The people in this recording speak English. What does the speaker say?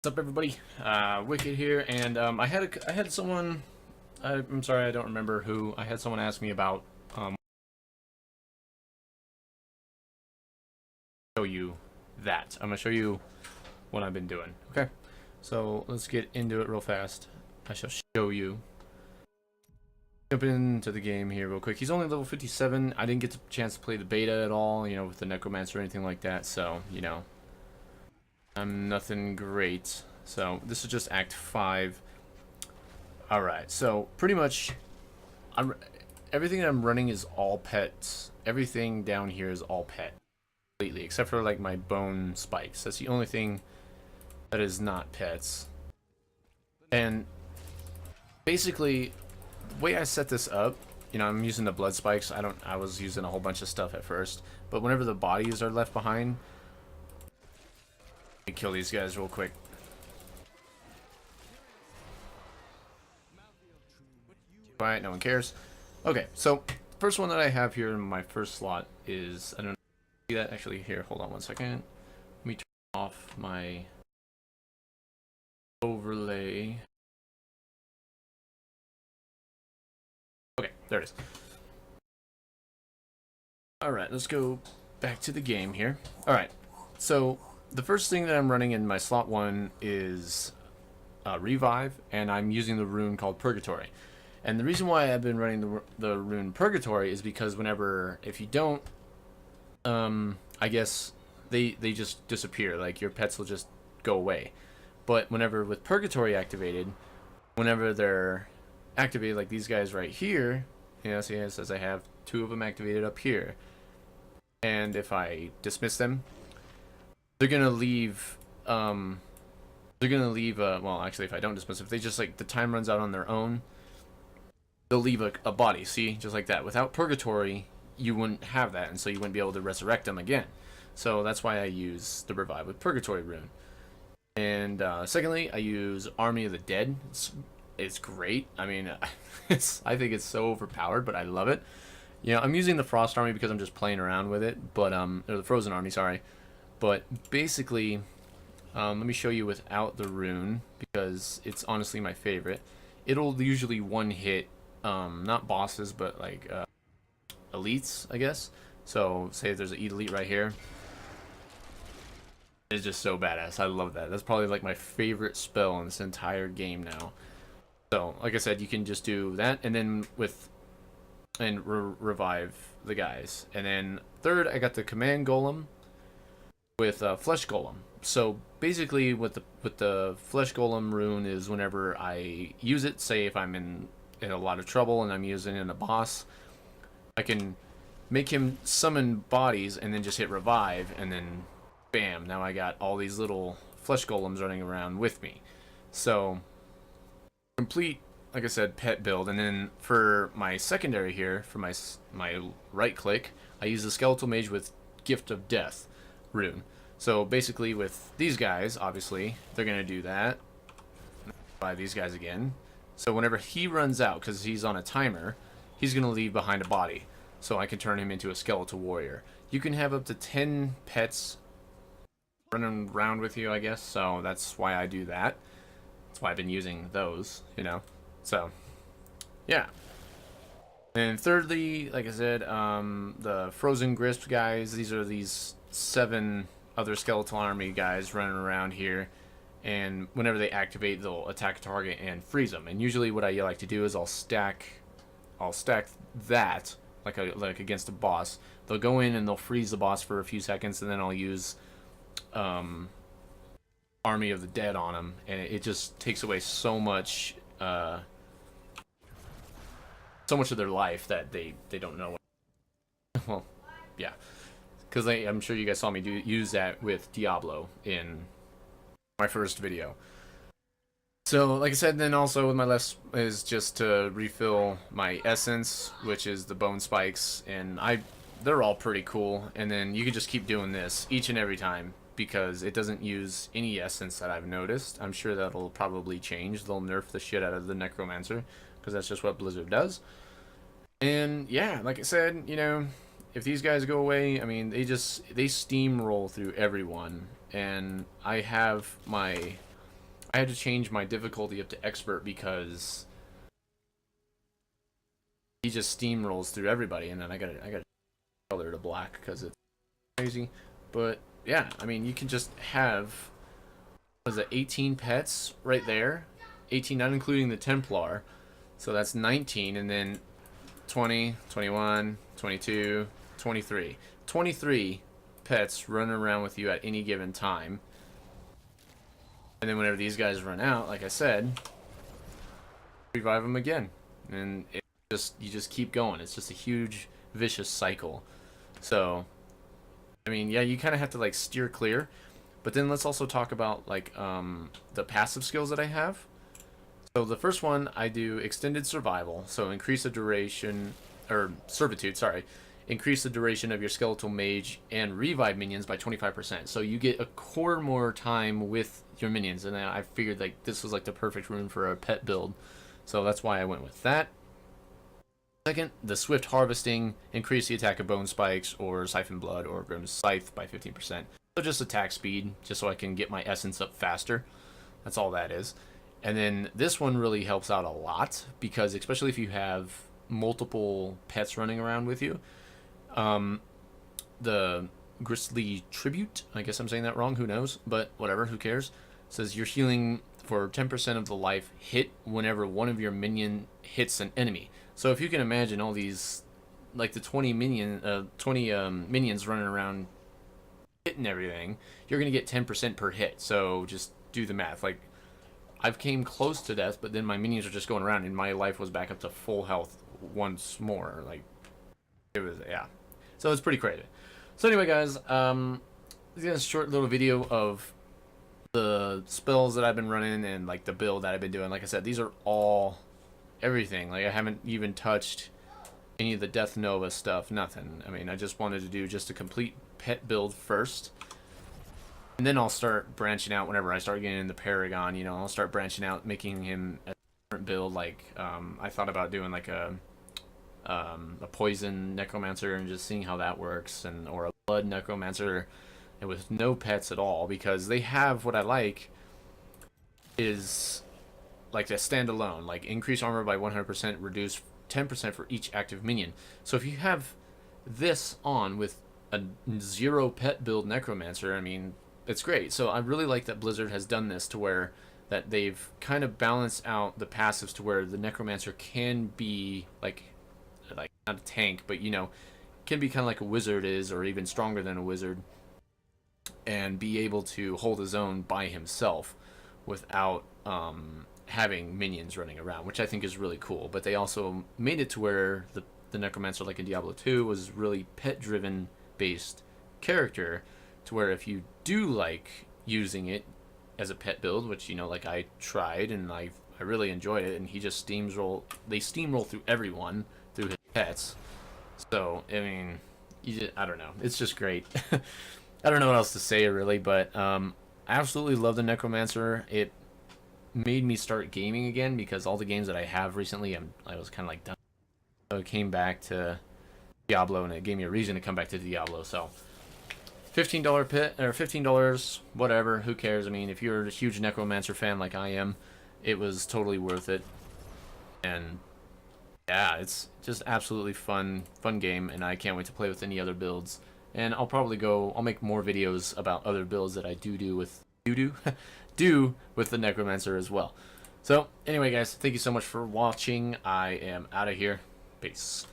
What's up, everybody? Wicked here, and I had someone. I'm sorry, I don't remember who. I had someone ask me about show you that. I'm gonna show you what I've been doing. Okay, so let's get into it real fast. I shall show you. Jump into the game here real quick. He's only level 57. I didn't get the chance to play the beta at all, with the Necromancer or anything like that. So, I'm nothing great. So this is just Act 5. Alright, so pretty much everything that I'm running is all pets. Everything down here is all pet. Completely, except for like my bone spikes. That's the only thing that is not pets. And basically, the way I set this up, I'm using the blood spikes. I was using a whole bunch of stuff at first, but whenever the bodies are left behind, let me kill these guys real quick. Alright, no one cares. Okay, so first one that I have here in my first slot is, I don't know if you see that actually here. Hold on one second. Let me turn off my overlay. Okay, there it is. Alright, let's go back to the game here. Alright, so the first thing that I'm running in my slot 1 is Revive, and I'm using the rune called Purgatory. And the reason why I've been running the rune Purgatory is because if you don't, I guess they just disappear. Like, your pets will just go away. But whenever with Purgatory activated, whenever they're activated, like these guys right here, see it says I have 2 of them activated up here. And if I dismiss them, they're gonna leave. Well, actually, if I don't dismiss them, if they just the time runs out on their own, they'll leave a body. See, just like that. Without Purgatory, you wouldn't have that, and so you wouldn't be able to resurrect them again. So that's why I use the Revive with Purgatory rune. And secondly, I use Army of the Dead. It's great. I mean, I think it's so overpowered, but I love it. I'm using the Frost Army because I'm just playing around with it, but or the Frozen Army, sorry. But basically, let me show you without the rune, because it's honestly my favorite. It'll usually one-hit, not bosses, but like elites, I guess. So, say if there's an elite right here. It's just so badass. I love that. That's probably like my favorite spell in this entire game now. So, like I said, you can just do that, and then revive the guys. And then third, I got the Command Golem with Flesh Golem. So basically, with the Flesh Golem rune is whenever I use it, say if I'm in a lot of trouble and I'm using it in a boss, I can make him summon bodies and then just hit revive, and then bam, now I got all these little Flesh Golems running around with me. So complete, like I said, pet build. And then for my secondary here, for my right click, I use the Skeletal Mage with Gift of Death rune. So basically with these guys, obviously, they're going to do that. Buy these guys again. So whenever he runs out, because he's on a timer, he's going to leave behind a body. So I can turn him into a skeletal warrior. You can have up to 10 pets running around with you, I guess. So that's why I do that. That's why I've been using those, So, yeah. And thirdly, like I said, the Frozen Grisp guys, these are these 7 other skeletal army guys running around here, and whenever they activate, they'll attack a target and freeze them. And usually what I like to do is I'll stack that like against a boss. They'll go in and they'll freeze the boss for a few seconds, and then I'll use Army of the Dead on them, and it just takes away so much of their life that they don't know. Well, yeah. Because I'm sure you guys saw me use that with Diablo in my first video. So, like I said, then also with my left is just to refill my essence, which is the bone spikes, and they're all pretty cool. And then you can just keep doing this each and every time, because it doesn't use any essence that I've noticed. I'm sure that'll probably change. They'll nerf the shit out of the Necromancer, because that's just what Blizzard does. And yeah, like I said, if these guys go away, I mean, they steamroll through everyone. And I have my I had to change my difficulty up to expert because he just steamrolls through everybody, and then I got color to black because it's crazy. But yeah, I mean, you can just have, what is it, 18 pets right there, 18 not including the Templar, so that's 19, and then 20, 21, 22, 23. 23 pets running around with you at any given time. And then whenever these guys run out, like I said, revive them again. And you just keep going. It's just a huge vicious cycle. So, I mean, yeah, you kind of have to like steer clear. But then let's also talk about like the passive skills that I have. So the first one, I do extended survival. So increase the duration, or servitude, sorry. Increase the duration of your skeletal mage and revive minions by 25%. So you get a quarter more time with your minions. And I figured like this was like the perfect rune for a pet build. So that's why I went with that. Second, the swift harvesting. Increase the attack of bone spikes or siphon blood or grim scythe by 15%. So just attack speed, just so I can get my essence up faster. That's all that is. And then this one really helps out a lot because especially if you have multiple pets running around with you. The Grisly Tribute, I guess I'm saying that wrong, who knows, but whatever, who cares, says you're healing for 10% of the life hit whenever one of your minion hits an enemy. So if you can imagine all these, like the 20 minions running around hitting everything, you're going to get 10% per hit. So just do the math. Like, I've came close to death, but then my minions are just going around and my life was back up to full health once more. Like, it was, yeah. So it's pretty crazy. So anyway, guys, this is a short little video of the spells that I've been running and like the build that I've been doing. Like I said, these are all everything. Like I haven't even touched any of the Death Nova stuff. Nothing. I mean, I just wanted to do just a complete pet build first, and then I'll start branching out whenever I start getting into Paragon. You know, I'll start branching out, making him a different build. Like I thought about doing like a poison necromancer and just seeing how that works, and or a blood necromancer and with no pets at all, because they have what I like is like a standalone, like increase armor by 100%, reduce 10% for each active minion. So if you have this on with a 0 pet build necromancer, I mean, it's great. So I really like that Blizzard has done this to where that they've kind of balanced out the passives to where the necromancer can be like not a tank, but you know, can be kind of like a wizard is, or even stronger than a wizard, and be able to hold his own by himself without having minions running around, which I think is really cool. But they also made it to where the necromancer, like in Diablo 2, was really pet driven based character, to where if you do like using it as a pet build, which, you know, like I tried and I really enjoyed it, and he just steamroll through everyone through his pets. So I mean, I don't know, it's just great. I don't know what else to say really, but I absolutely love the necromancer. It made me start gaming again, because all the games that I have recently, I was kind of like done. So I came back to Diablo, and it gave me a reason to come back to Diablo. So $15 pit, or $15, whatever, who cares? I mean, if you're a huge necromancer fan like I am, it was totally worth it. And yeah, it's just absolutely fun game, and I can't wait to play with any other builds. And I'll make more videos about other builds that I do with the necromancer as well. So anyway, guys, thank you so much for watching. I am out of here. Peace.